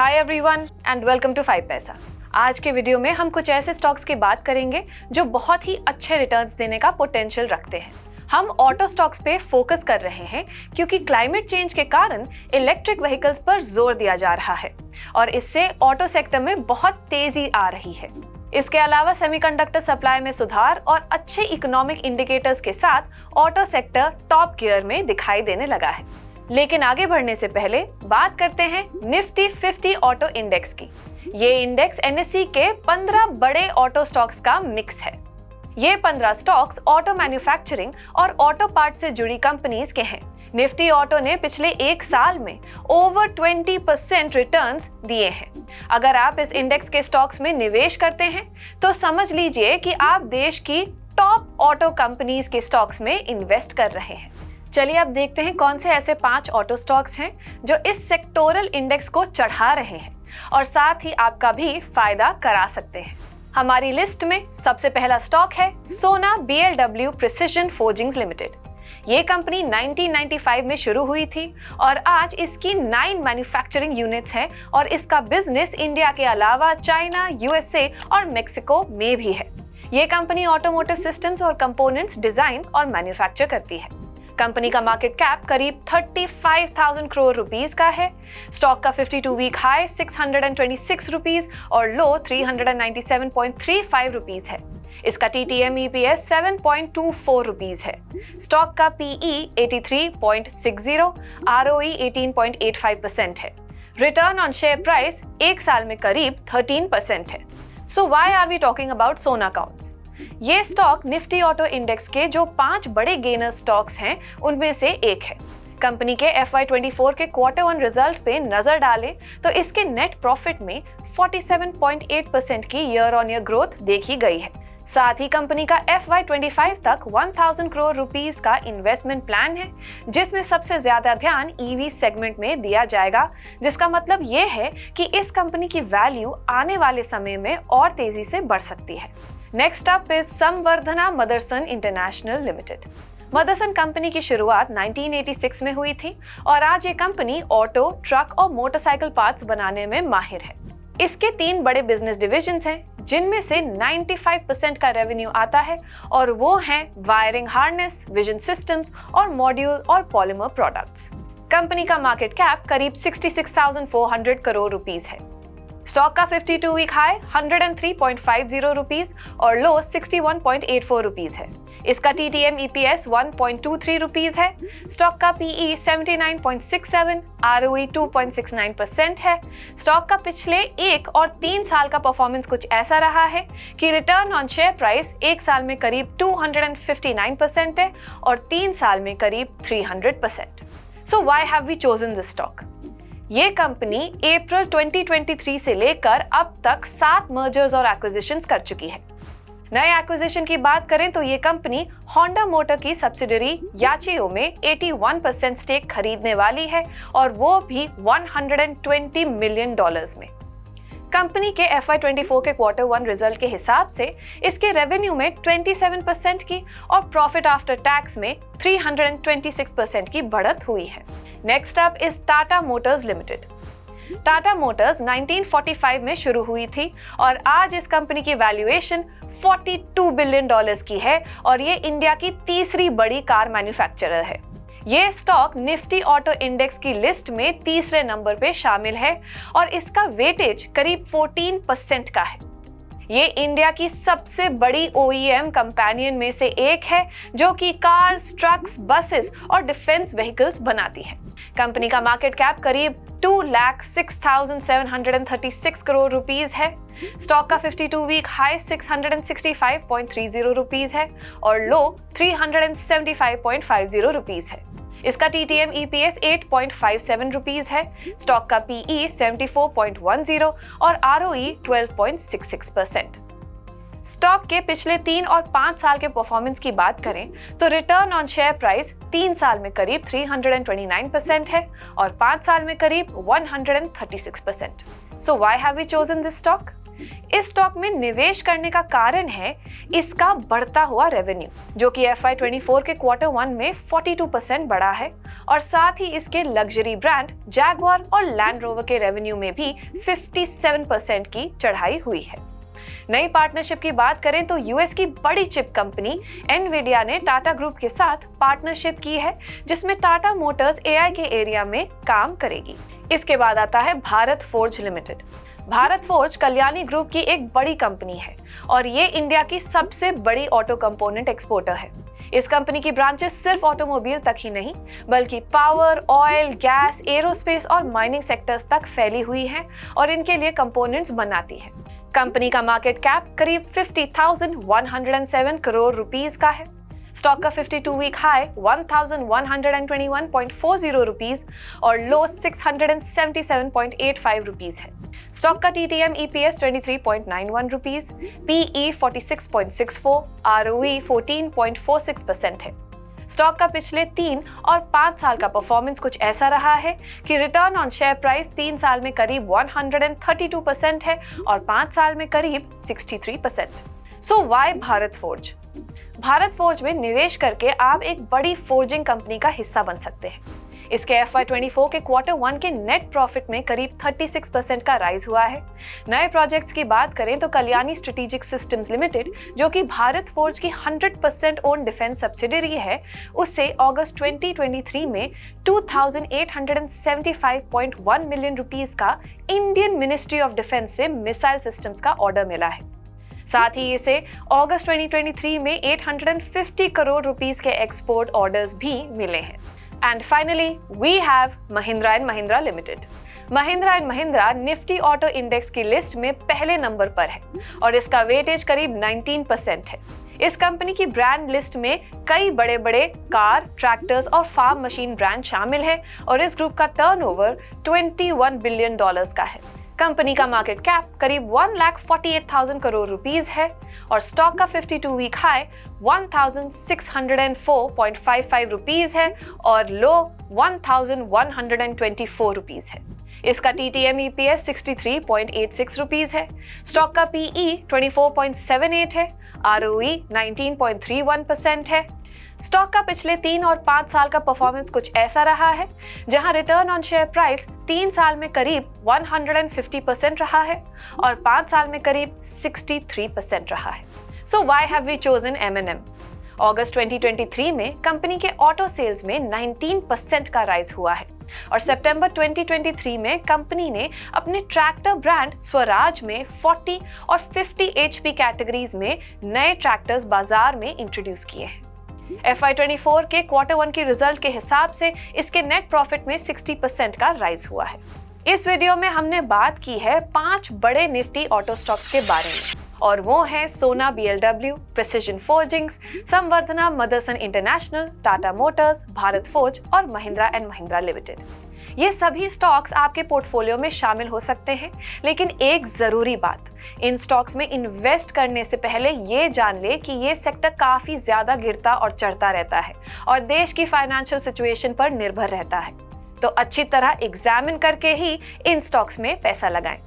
Hi everyone and welcome to 5 paisa. आज के video में हम कुछ ऐसे स्टॉक्स की बात करेंगे जो बहुत ही अच्छे रिटर्न्स देने का पोटेंशियल रखते हैं। हम ऑटो स्टॉक्स पे फोकस कर रहे हैं क्योंकि क्लाइमेट चेंज के कारण इलेक्ट्रिक व्हीकल्स पर जोर दिया जा रहा है और इससे ऑटो सेक्टर में बहुत तेजी आ रही है। इसके अलावा सेमीकंडक्टर सप्लाई में सुधार और अच्छे इकोनॉमिक इंडिकेटर्स के साथ ऑटो सेक्टर टॉप गियर में दिखाई देने लगा है। लेकिन आगे बढ़ने से पहले बात करते हैं निफ्टी 50 ऑटो इंडेक्स की। ये इंडेक्स एनएसई के 15 बड़े ऑटो स्टॉक्स का मिक्स है। ये 15 स्टॉक्स ऑटो मैन्युफैक्चरिंग और ऑटो पार्ट से जुड़ी कंपनीज के हैं। निफ्टी ऑटो ने पिछले एक साल में ओवर 20% रिटर्न्स दिए हैं। अगर आप इस इंडेक्स के स्टॉक्स में निवेश करते हैं तो समझ लीजिए कि आप देश की टॉप ऑटो कंपनीज के स्टॉक्स में इन्वेस्ट कर रहे हैं। चलिए अब देखते हैं कौन से ऐसे 5 ऑटो स्टॉक्स हैं जो इस सेक्टोरल इंडेक्स को चढ़ा रहे हैं और साथ ही आपका भी फायदा करा सकते हैं। हमारी लिस्ट में सबसे पहला स्टॉक है सोना BLW प्रिसिजन फोर्जिंग्स लिमिटेड। ये कंपनी 1995 में शुरू हुई थी और आज इसकी 9 मैन्युफैक्चरिंग यूनिट्स हैं और इसका बिजनेस इंडिया के अलावा चाइना, USA और मेक्सिको में भी है। ये कंपनी ऑटोमोटिव सिस्टम्स और कंपोनेंट्स डिजाइन और मैन्युफैक्चर करती है। कंपनी का मार्केट कैप करीब 35,000 करोड़ रुपीस का है। स्टॉक का 52 वीक हाई 626 रुपीस और लो 397.35 रुपीस है। इसका TTM EPS 7.24 रुपीस है। स्टॉक का PE 83.60, ROE 18.85% है। रिटर्न ऑन शेयर प्राइस एक साल में करीब 13% है। So why are we talking about Sona काउंट्स? ये स्टॉक निफ्टी ऑटो इंडेक्स के जो 5 बड़े गेनर स्टॉक्स हैं उनमें से एक है। कंपनी के FY24 के Q1 रिजल्ट पे नजर डालें तो इसके नेट प्रॉफिट में 47.8% की ईयर ऑन ईयर ग्रोथ देखी गई है। साथ ही कंपनी का FY25 तक 1000 करोड़ रुपीस का इन्वेस्टमेंट प्लान है जिसमें सबसे ज्यादा ध्यान EV सेगमेंट में दिया जाएगा, जिसका मतलब ये है कि इस कंपनी की वैल्यू आने वाले समय में और तेजी से बढ़ सकती है। Next up is Samvardhana Motherson international limited. Motherson company की शुरुआत 1986 में हुई थी और आज ये कंपनी ऑटो, ट्रक और मोटरसाइकिल पार्ट्स बनाने में माहिर है। इसके 3 बड़े बिजनेस डिविजन्स हैं जिनमें से 95% का रेवेन्यू आता है और वो हैं वायरिंग हार्नेस, विजन सिस्टम्स और मॉड्यूल और पॉलीमर प्रोडक्ट्स। कंपनी का मार्केट कैप करीब 66,400 करोड़ रुपीस है। स्टॉक का 52 वीक हाई 103.50 रुपीस और लो 61.84 रुपीस है। इसका TTM EPS 1.23 रुपीस है। स्टॉक का PE 79.67, ROE 2.69% है। स्टॉक का पिछले 1 और 3 साल का परफॉर्मेंस कुछ ऐसा रहा है कि रिटर्न ऑन शेयर प्राइस एक साल में करीब 259% है और 3 साल में करीब 300%। So why have we chosen this stock? ये कंपनी अप्रैल 2023 से लेकर अब तक 7 मर्जर्स और एक्विजिशंस कर चुकी है। नए एक्विजिशन की बात करें तो ये कंपनी होंडा मोटर की सब्सिडरी याचियो में 81% स्टेक खरीदने वाली है और वो भी $120 मिलियन में। कंपनी के FY24 के Q1 रिजल्ट के हिसाब से इसके रेवेन्यू में 27% की और प्रॉफिट आफ्टर टैक्स में 326% की बढ़त हुई है। Next up is Tata Motors limited. Tata Motors 1945 में शुरू हुई थी और आज इस कंपनी की वैल्यूएशन $42 बिलियन की है और ये इंडिया की तीसरी बड़ी कार मैन्युफैक्चरर है। ये स्टॉक निफ्टी ऑटो इंडेक्स की लिस्ट में तीसरे नंबर पे शामिल है और इसका वेटेज करीब 14% का है। ये इंडिया की सबसे बड़ी OEM कंपेनियन में से एक है जो कि कार्स, ट्रक्स, बसेस और डिफेंस व्हीकल्स बनाती है। कंपनी का मार्केट कैप करीब 2,06,736 करोड़ रुपीस है। स्टॉक का 52 वीक हाई 665.30 रुपीस है और लो 375.50 रुपीस है। इसका TTM EPS 8.57 रुपीस है। स्टॉक का PE 74.10 और ROE 12.66%। स्टॉक के पिछले 3 और 5 साल के परफॉर्मेंस की बात करें तो रिटर्न ऑन शेयर प्राइस 3 साल में करीब 329% है और 5 साल में करीब 136%। So why have we chosen this stock? इस स्टॉक में निवेश करने का कारण है इसका बढ़ता हुआ रेवेन्यू, जो कि FY24 के Q1 में 42% बढ़ा है, और साथ ही इसके लग्जरी ब्रांड जैगुआर और लैंड रोवर के रेवेन्यू में भी 57% की चढ़ाई हुई है। नई पार्टनरशिप की बात करें तो यूएस की बड़ी चिप कंपनी एनवीडिया ने टाटा ग्रुप के साथ पार्टनरशिप की है, जिसमें टाटा मोटर्स एआई के एरिया में काम करेगी। इसके बाद आता है Bharat forge limited. Bharat forge Kalyani group की एक बड़ी कंपनी है और ये इंडिया की सबसे बड़ी ऑटो कंपोनेंट एक्सपोर्टर है। इस कंपनी की ब्रांचेस सिर्फ ऑटोमोबाइल तक ही नहीं बल्कि पावर, ऑयल, गैस, एरोस्पेस और माइनिंग सेक्टर्स तक फैली हुई है और इनके लिए कंपोनेंट्स बनाती है। कंपनी का मार्केट कैप करीब 50,107 करोड़ रुपीस का है। स्टॉक का 52 वीक हाई 1,121.40 रुपीस और लो 677.85 रुपीस है। स्टॉक का TTM EPS 23.91 rupees, PE 46.64, ROE 14.46% है। स्टॉक का पिछले 3 और 5 साल का परफॉर्मेंस कुछ ऐसा रहा है कि रिटर्न ऑन शेयर प्राइस 3 साल में करीब 132% है और 5 साल में करीब 63%। So why Bharat forge? Bharat forge में निवेश करके आप एक बड़ी फोर्जिंग कंपनी का हिस्सा बन सकते हैं। इसके FY24 के Q1 के नेट प्रॉफिट में करीब 36% का राइज हुआ है। नए प्रोजेक्ट्स की बात करें तो कल्याणी स्ट्रेटेजिक सिस्टम्स लिमिटेड, जो कि भारत फोर्ज की 100% ओन डिफेंस सब्सिडरी है, उससे अगस्त 2023 में 2,875.1 मिलियन रुपीस का इंडियन मिनिस्ट्री ऑफ डिफेंस से मिसाइल सिस्टम्स का ऑर्डर मिला है। साथ ही इसे अगस्त 2023 में 850 करोड़ रुपीस के एक्सपोर्ट ऑर्डर्स भी मिले हैं। And finally we have Mahindra and Mahindra Limited. Mahindra and Mahindra Nifty auto index की लिस्ट में पहले नंबर पर है और इसका वेटेज करीब 19% है। इस कंपनी की ब्रांड लिस्ट में कई बड़े बड़े कार, ट्रैक्टर्स और फार्म मशीन ब्रांड शामिल है और इस ग्रुप का टर्नओवर $21 बिलियन का है। कंपनी का मार्केट कैप करीब 1,48,000 करोड़ रुपीस है और स्टॉक का 52 वीक हाई 1,604.55 रुपीस है और लो 1,124 रुपीस है। इसका TTM EPS 63.86 रुपीस है। स्टॉक का PE 24.78 है, ROE 19.31% है। स्टॉक का पिछले 3 और 5 साल का परफॉर्मेंस कुछ ऐसा रहा है, जहां रिटर्न ऑन शेयर प्राइस 3 साल में करीब 150% रहा है और 5 साल में करीब 63% रहा है। So why have we chosen M&M? अगस्त 2023 में कंपनी के ऑटो सेल्स में 19% का राइज हुआ है और सितंबर 2023 में कंपनी ने अपने ट्रैक्टर ब्रांड स्वराज में 40 और 50 HP कैटेगरीज में नए ट्रैक्टर्स बाजार में इंट्रोड्यूस किए हैं। FY24 के Q1 की रिजल्ट के हिसाब से इसके नेट प्रॉफिट में 60% का राइज हुआ है। इस वीडियो में हमने बात की है 5 बड़े निफ्टी ऑटो स्टॉक्स के बारे में और वो हैं Sona BLW, precision forgings, Samvardhana Motherson International, Tata Motors, Bharat Forge और महिंद्रा एंड महिंद्रा लिमिटेड। ये सभी स्टॉक्स आपके पोर्टफोलियो में शामिल हो सकते हैं, लेकिन एक जरूरी बात, इन स्टॉक्स में इन्वेस्ट करने से पहले ये जान ले कि ये सेक्टर काफी ज्यादा गिरता और चढ़ता रहता है और देश की फाइनेंशियल सिचुएशन पर निर्भर रहता है। तो अच्छी तरह एग्जामिन करके ही इन स्टॉक्स में पैसा लगाएं।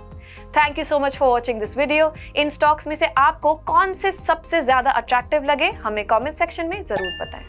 Thank you so much for watching this video. In stocks में से आपको कौन से सबसे ज्यादा अट्रैक्टिव लगे, हमें कमेंट सेक्शन में जरूर बताएं।